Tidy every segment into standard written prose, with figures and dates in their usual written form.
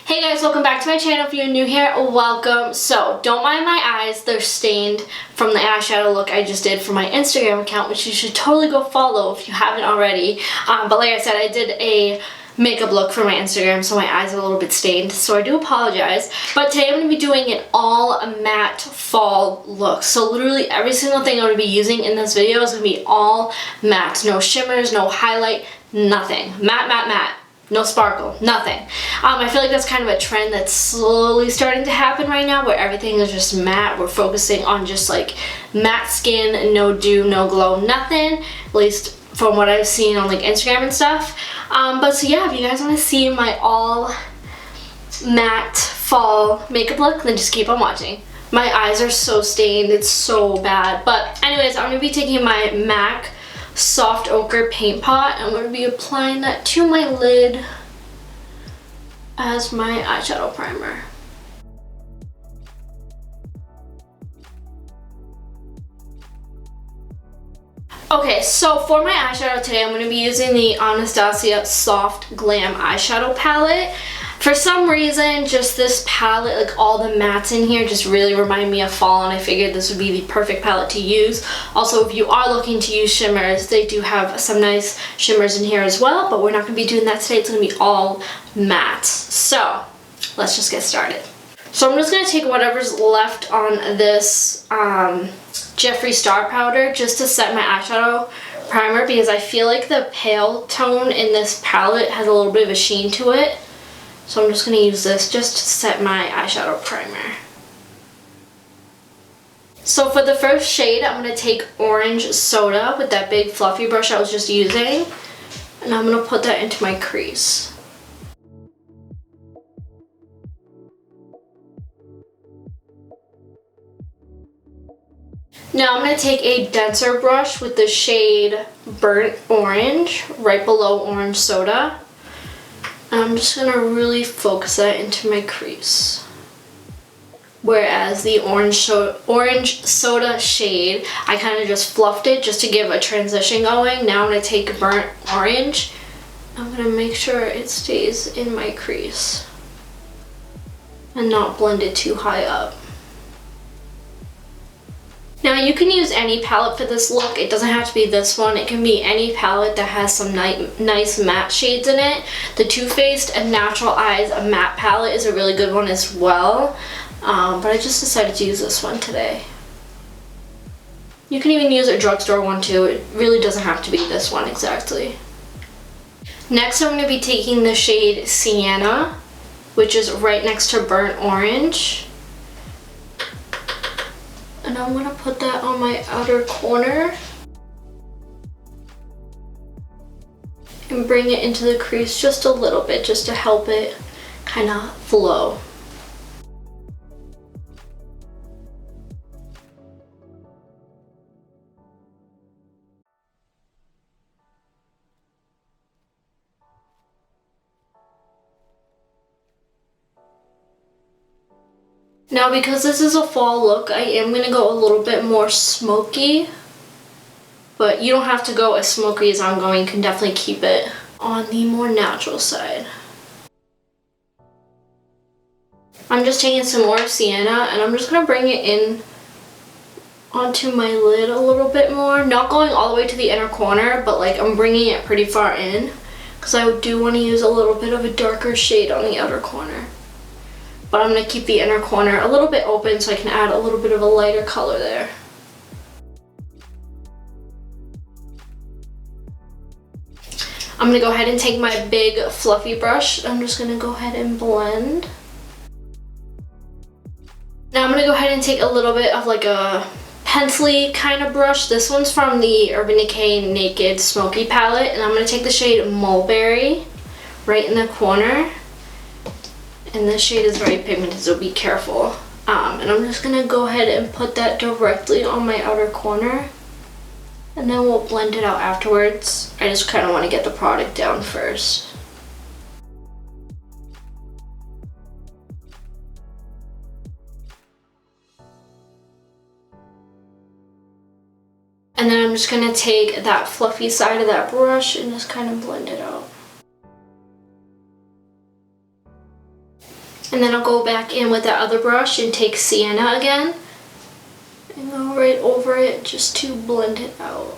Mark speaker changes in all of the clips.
Speaker 1: Hey guys, welcome back to my channel. If you're new here, welcome. So, don't mind my eyes, they're stained from the eyeshadow look I just did for my Instagram account, which you should totally go follow if you haven't already. But like I said, I did a makeup look for my Instagram, so my eyes are a little bit stained, so I do apologize. But today I'm going to be doing an all matte fall look. So literally every single thing I'm going to be using in this video is going to be all matte. No shimmers, no highlight, nothing. Matte, matte, matte. No sparkle, nothing. I feel like that's kind of a trend that's slowly starting to happen right now where everything is just matte. We're focusing on just like matte skin, no dew, no glow, nothing. At least from what I've seen on like Instagram and stuff. But so yeah, if you guys want to see my all matte fall makeup look, then just keep on watching. My eyes are so stained, it's so bad. But anyways, I'm going to be taking my MAC Soft Ochre paint pot. I'm going to be applying that to my lid as my eyeshadow primer. Okay, so for my eyeshadow today, I'm going to be using the Anastasia Soft Glam Eyeshadow Palette. For some reason, just this palette, like all the mattes in here, just really remind me of fall, and I figured this would be the perfect palette to use. Also, if you are looking to use shimmers, they do have some nice shimmers in here as well, but we're not going to be doing that today. It's going to be all matte. So, let's just get started. So I'm just going to take whatever's left on this Jeffree Star powder just to set my eyeshadow primer, because I feel like the pale tone in this palette has a little bit of a sheen to it. So I'm just going to use this just to set my eyeshadow primer. So for the first shade, I'm going to take Orange Soda with that big fluffy brush I was just using, and I'm going to put that into my crease. Now I'm going to take a denser brush with the shade Burnt Orange right below Orange Soda. And I'm just going to really focus that into my crease. Whereas the Orange Soda shade, I kind of just fluffed it just to give a transition going. Now I'm going to take Burnt Orange. I'm going to make sure it stays in my crease and not blend it too high up. Now you can use any palette for this look. It doesn't have to be this one. It can be any palette that has some nice matte shades in it. The Too Faced and Natural Eyes matte palette is a really good one as well. But I just decided to use this one today. You can even use a drugstore one too. It really doesn't have to be this one exactly. Next I'm going to be taking the shade Sienna, which is right next to Burnt Orange. And I'm going to put that on my outer corner and bring it into the crease just a little bit, just to help it kind of flow. Now because this is a fall look, I am going to go a little bit more smoky, but you don't have to go as smoky as I'm going. You can definitely keep it on the more natural side. I'm just taking some more Sienna and I'm just going to bring it in onto my lid a little bit more. Not going all the way to the inner corner, but like I'm bringing it pretty far in because I do want to use a little bit of a darker shade on the outer corner. But I'm going to keep the inner corner a little bit open so I can add a little bit of a lighter color there. I'm going to go ahead and take my big fluffy brush. I'm just going to go ahead and blend. Now I'm going to go ahead and take a little bit of like a pencil-y kind of brush. This one's from the Urban Decay Naked Smoky palette. And I'm going to take the shade Mulberry right in the corner. And this shade is very pigmented, so be careful. And I'm just going to go ahead and put that directly on my outer corner. And then we'll blend it out afterwards. I just kind of want to get the product down first. And then I'm just going to take that fluffy side of that brush and just kind of blend it out. And then I'll go back in with that other brush and take sienna again and go right over it just to blend it out.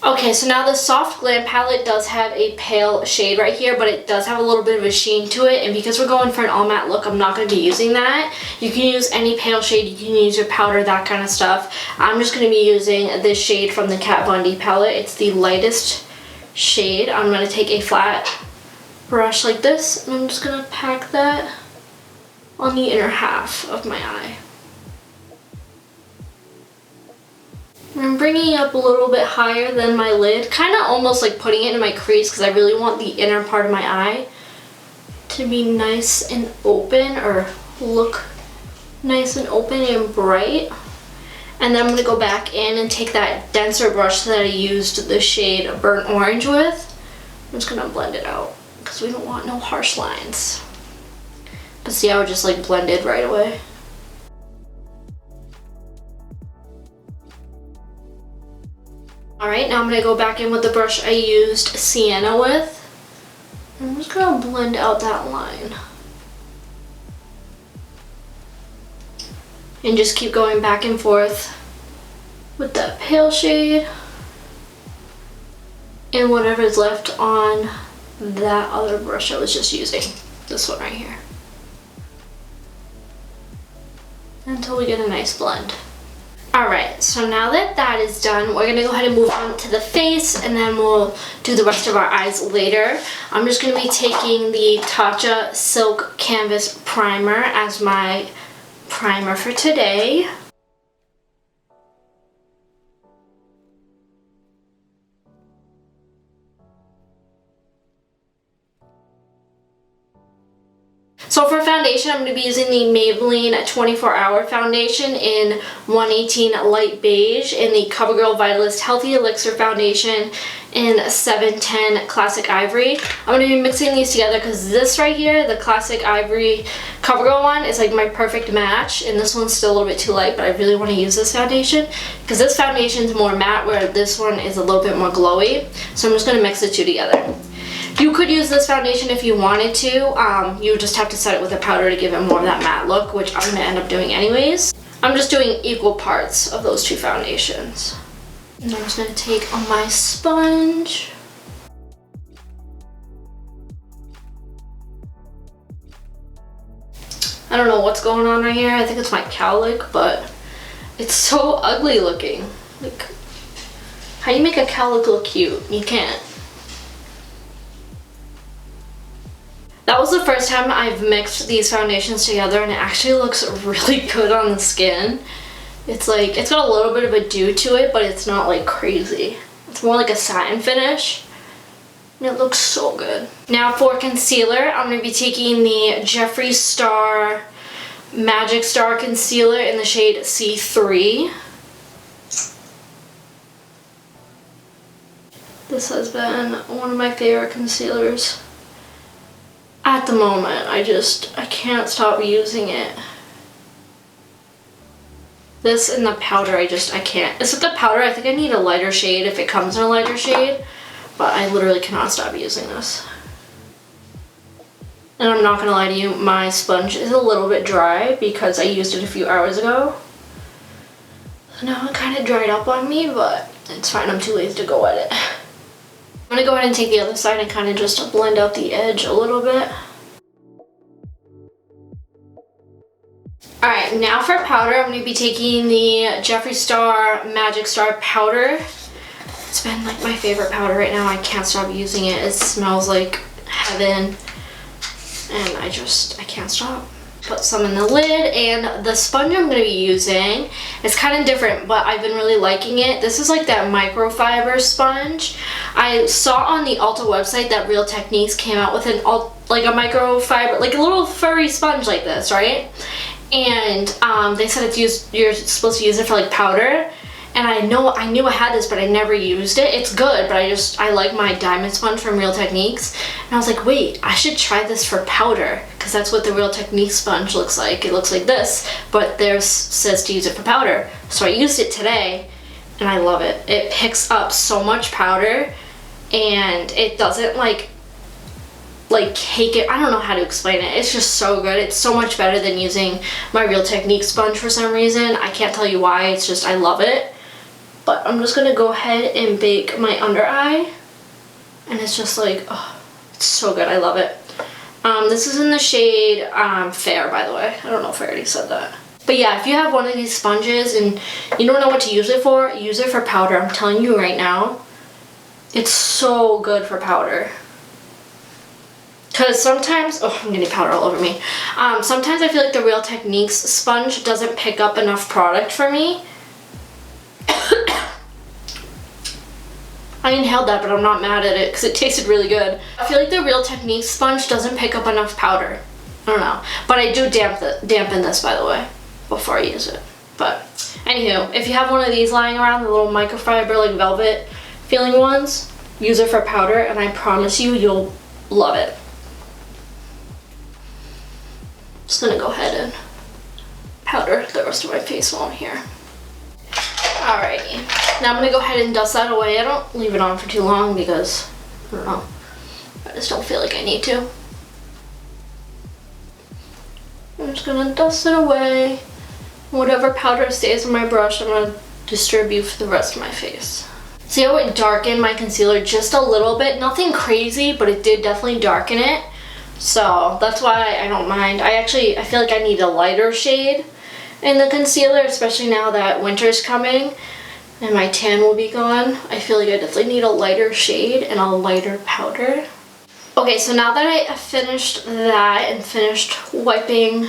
Speaker 1: Okay, so now the Soft Glam palette does have a pale shade right here, but it does have a little bit of a sheen to it, and because we're going for an all matte look, I'm not going to be using that. You can use any pale shade, you can use your powder, that kind of stuff. I'm just going to be using this shade from the Kat Von D palette. It's the lightest shade. I'm going to take a flat brush like this, and I'm just going to pack that on the inner half of my eye. I'm bringing it up a little bit higher than my lid, kind of almost like putting it in my crease because I really want the inner part of my eye to be nice and open, or look nice and open and bright. And then I'm going to go back in and take that denser brush that I used the shade Burnt Orange with. I'm just going to blend it out because we don't want no harsh lines. But see how it just like blended right away? Alright, now I'm going to go back in with the brush I used sienna with. I'm just going to blend out that line. And just keep going back and forth with that pale shade and whatever's left on that other brush I was just using. This one right here. Until we get a nice blend. Alright, so now that that is done, we're going to go ahead and move on to the face, and then we'll do the rest of our eyes later. I'm just going to be taking the Tatcha Silk Canvas Primer as my primer for today. So for foundation, I'm going to be using the Maybelline 24 Hour Foundation in 118 Light Beige and the CoverGirl Vitalist Healthy Elixir Foundation in 710 Classic Ivory. I'm going to be mixing these together because this right here, the Classic Ivory CoverGirl one, is like my perfect match, and this one's still a little bit too light, but I really want to use this foundation because this foundation is more matte where this one is a little bit more glowy. So I'm just going to mix the two together. You could use this foundation if you wanted to. You just have to set it with a powder to give it more of that matte look, which I'm going to end up doing anyways. I'm just doing equal parts of those two foundations. And I'm just going to take on my sponge. I don't know what's going on right here. I think it's my cowlick, but it's so ugly looking. Like, how do you make a cowlick look cute? You can't. That was the first time I've mixed these foundations together, and it actually looks really good on the skin. It's like, it's got a little bit of a dew to it, but it's not like crazy. It's more like a satin finish, and it looks so good. Now for concealer, I'm going to be taking the Jeffree Star Magic Star Concealer in the shade C3. This has been one of my favorite concealers. At the moment, I can't stop using it. This and the powder, I can't. It's with the powder, I think I need a lighter shade if it comes in a lighter shade, but I literally cannot stop using this. And I'm not gonna lie to you, my sponge is a little bit dry because I used it a few hours ago. So now it kind of dried up on me, but it's fine, I'm too lazy to go at it. I'm going to go ahead and take the other side and kind of just blend out the edge a little bit. Alright, now for powder, I'm going to be taking the Jeffree Star Magic Star Powder. It's been like my favorite powder right now. I can't stop using it. It smells like heaven. And I can't stop. Put some in the lid, and the sponge I'm going to be using is kind of different, but I've been really liking it. This is like that microfiber sponge. I saw on the Ulta website that Real Techniques came out with like a microfiber, like a little furry sponge like this, right? And they said you're supposed to use it for like powder. And I knew I had this, but I never used it. It's good, but I like my diamond sponge from Real Techniques. And I was like, wait, I should try this for powder, because that's what the Real Techniques sponge looks like. It looks like this, but theirs says to use it for powder. So I used it today, and I love it. It picks up so much powder, and it doesn't like like cake it. I don't know how to explain it. It's just so good. It's so much better than using my Real Techniques sponge for some reason. I can't tell you why. It's just I love it. But I'm just gonna go ahead and bake my under eye, and it's just like, oh, it's so good. I love it. This is in the shade Fair, by the way. I don't know if I already said that. But yeah, if you have one of these sponges and you don't know what to use it for powder. I'm telling you right now, it's so good for powder. Because sometimes, oh, I'm getting powder all over me. Sometimes I feel like the Real Techniques sponge doesn't pick up enough product for me. I inhaled that, but I'm not mad at it because it tasted really good. I feel like the Real Techniques sponge doesn't pick up enough powder. I don't know. But I do dampen this, by the way, before I use it. But anywho, if you have one of these lying around, the little microfiber, like velvet feeling ones, use it for powder, and I promise you, you'll love it. Just gonna go ahead and powder the rest of my face while I'm here. Alrighty, now I'm gonna go ahead and dust that away. I don't leave it on for too long because, I don't know, I just don't feel like I need to. I'm just gonna dust it away. Whatever powder stays on my brush, I'm gonna distribute for the rest of my face. See how it darkened my concealer just a little bit? Nothing crazy, but it did definitely darken it. So that's why I don't mind. I feel like I need a lighter shade in the concealer, especially now that winter's coming and my tan will be gone. I feel like I definitely need a lighter shade and a lighter powder. Okay, so now that I finished that and finished wiping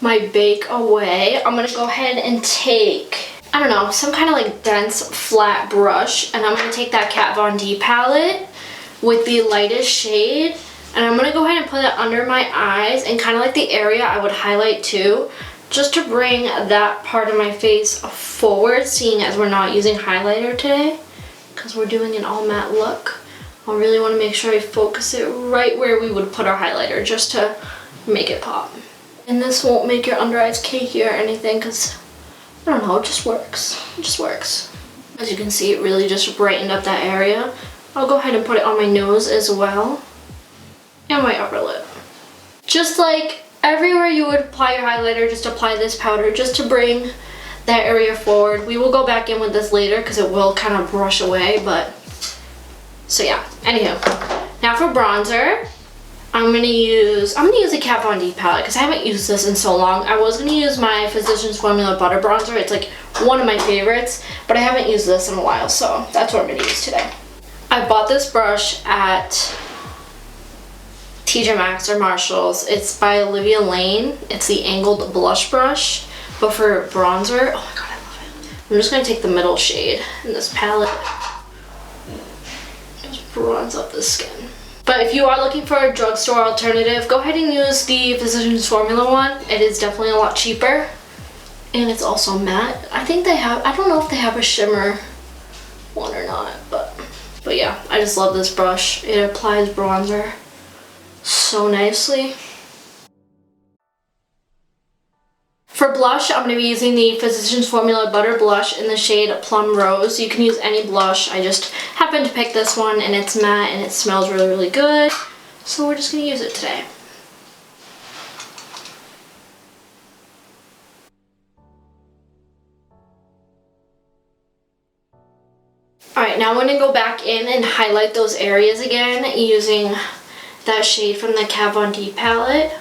Speaker 1: my bake away, I'm gonna go ahead and take, I don't know, some kind of like dense flat brush, and I'm gonna take that Kat Von D palette with the lightest shade, and I'm gonna go ahead and put it under my eyes and kind of like the area I would highlight too, just to bring that part of my face forward, seeing as we're not using highlighter today, because we're doing an all matte look. I really want to make sure I focus it right where we would put our highlighter, just to make it pop. And this won't make your under eyes cakey or anything, because, I don't know, it just works. It just works. As you can see, it really just brightened up that area. I'll go ahead and put it on my nose as well, and my upper lip. Just like everywhere you would apply your highlighter, just apply this powder just to bring that area forward. We will go back in with this later because it will kind of brush away, but so yeah. Anywho, now for bronzer, I'm gonna use a Kat Von D palette because I haven't used this in so long. I was gonna use my Physicians Formula Butter Bronzer. It's like one of my favorites, but I haven't used this in a while, so that's what I'm gonna use today. I bought this brush at TJ Maxx or Marshall's. It's by Olivia Lane. It's the angled blush brush, but for bronzer, oh my god, I love it. I'm just gonna take the middle shade in this palette. Just bronze up the skin. But if you are looking for a drugstore alternative, go ahead and use the Physicians Formula one. It is definitely a lot cheaper, and it's also matte. I think they have, I don't know if they have a shimmer one or not, but yeah, I just love this brush. It applies bronzer so nicely. For blush, I'm going to be using the Physicians Formula Butter Blush in the shade Plum Rose. You can use any blush. I just happened to pick this one, and it's matte and it smells really, really good. So we're just going to use it today. Alright, now I'm going to go back in and highlight those areas again using that shade from the Kat Von D palette.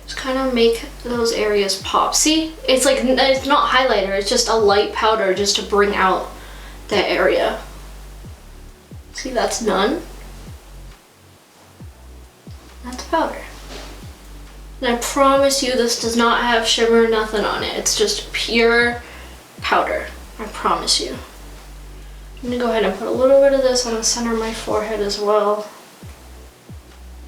Speaker 1: Just kind of make those areas pop. See, it's like, it's not highlighter, it's just a light powder just to bring out that area. See, that's none. That's powder. And I promise you this does not have shimmer, nothing on it. It's just pure powder. I promise you. I'm gonna go ahead and put a little bit of this on the center of my forehead as well.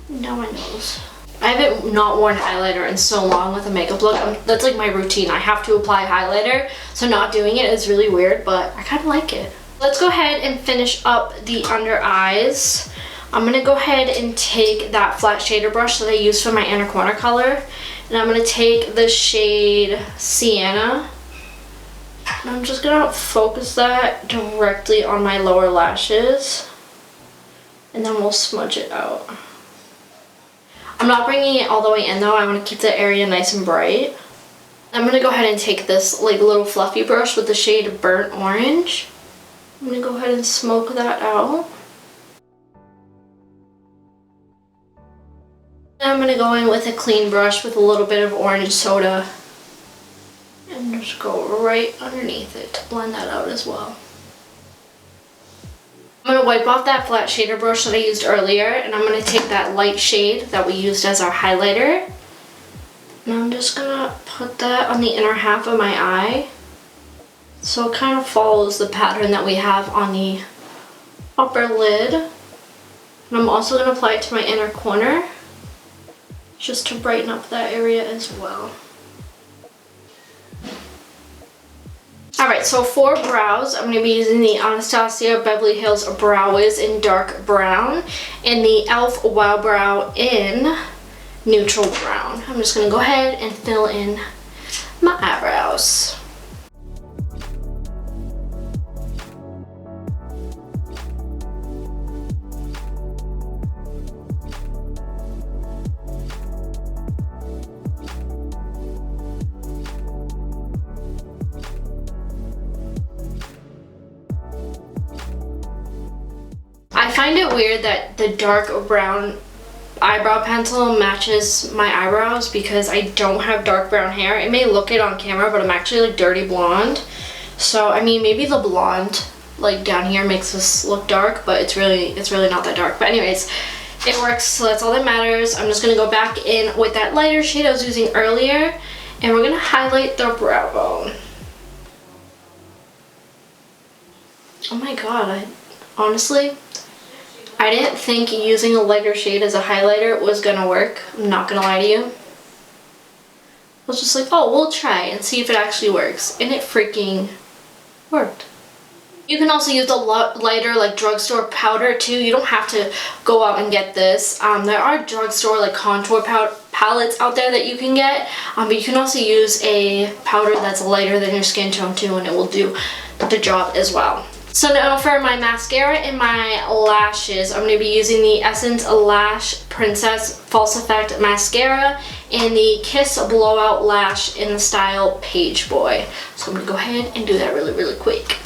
Speaker 1: Down my nose. I haven't not worn highlighter in so long with a makeup look. That's like my routine. I have to apply highlighter, so not doing it is really weird, but I kind of like it. Let's go ahead and finish up the under eyes. I'm gonna go ahead and take that flat shader brush that I used for my inner corner color, and I'm gonna take the shade Sienna, and I'm just gonna focus that directly on my lower lashes. And I'm just and then we'll smudge it out. I'm not bringing it all the way in though. I want to keep the area nice and bright. I'm going to go ahead and take this like little fluffy brush with the shade Burnt Orange. I'm going to go ahead and smoke that out. And I'm going to go in with a clean brush with a little bit of orange soda and just go right underneath it to blend that out as well. I'm going to wipe off that flat shader brush that I used earlier, and I'm going to take that light shade that we used as our highlighter, and I'm just going to put that on the inner half of my eye so it kind of follows the pattern that we have on the upper lid. And I'm also going to apply it to my inner corner just to brighten up that area as well. Alright, so for brows, I'm going to be using the Anastasia Beverly Hills Brow Wiz in dark brown and the e.l.f. Wow Brow in neutral brown. I'm just going to go ahead and fill in my eyebrows. I find it weird that the dark brown eyebrow pencil matches my eyebrows because I don't have dark brown hair. It may look it on camera, but I'm actually like dirty blonde. So I mean, maybe the blonde like down here makes this look dark, but it's really not that dark. But anyways, it works, so that's all that matters. I'm just gonna go back in with that lighter shade I was using earlier, and we're gonna highlight the brow bone. Oh my god, honestly, I didn't think using a lighter shade as a highlighter was gonna work. I'm not gonna lie to you. I was just like, oh, we'll try and see if it actually works. And it freaking worked. You can also use a lighter like drugstore powder too. You don't have to go out and get this. There are drugstore like contour palettes out there that you can get. But you can also use a powder that's lighter than your skin tone too, and it will do the job as well. So now for my mascara and my lashes, I'm going to be using the Essence Lash Princess False Effect Mascara and the Kiss Blowout Lash in the style Page Boy. So I'm going to go ahead and do that really quick.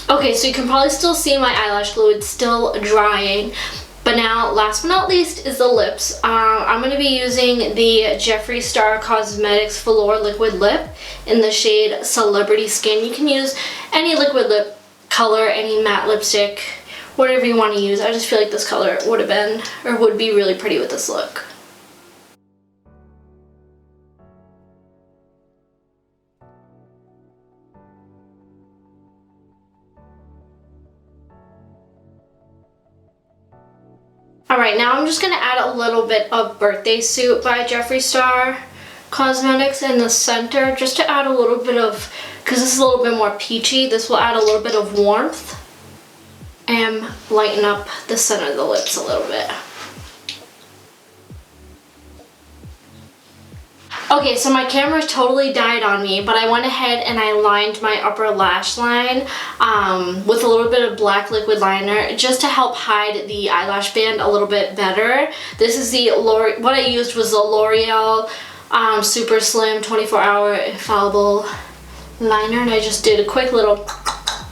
Speaker 1: Okay, so you can probably still see my eyelash glue. It's still drying. But now, last but not least, is the lips. I'm going to be using the Jeffree Star Cosmetics Velour Liquid Lip in the shade Celebrity Skin. You can use any liquid lip color, any matte lipstick, whatever you want to use. I just feel like this color would have been, or would be really pretty with this look. Alright, now I'm just going to add a little bit of Birthday Suit by Jeffree Star Cosmetics in the center, just to add a little bit of, because this is a little bit more peachy, this will add a little bit of warmth and lighten up the center of the lips a little bit. Okay, so my camera totally died on me, but I went ahead and I lined my upper lash line with a little bit of black liquid liner just to help hide the eyelash band a little bit better. This is the what I used was the L'Oreal Super Slim 24-hour infallible liner, and I just did a quick little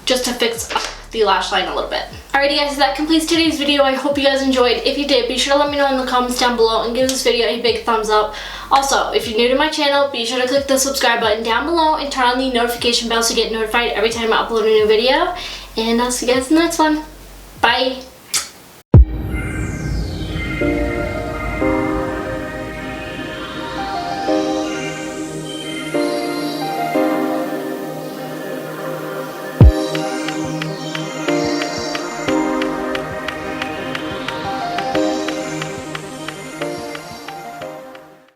Speaker 1: just to fix up the lash line a little bit. Alrighty guys, so that completes today's video. I hope you guys enjoyed. If you did, be sure to let me know in the comments down below and give this video a big thumbs up. Also, if you're new to my channel, be sure to click the subscribe button down below and turn on the notification bell to get notified every time I upload a new video. And I'll see you guys in the next one. Bye!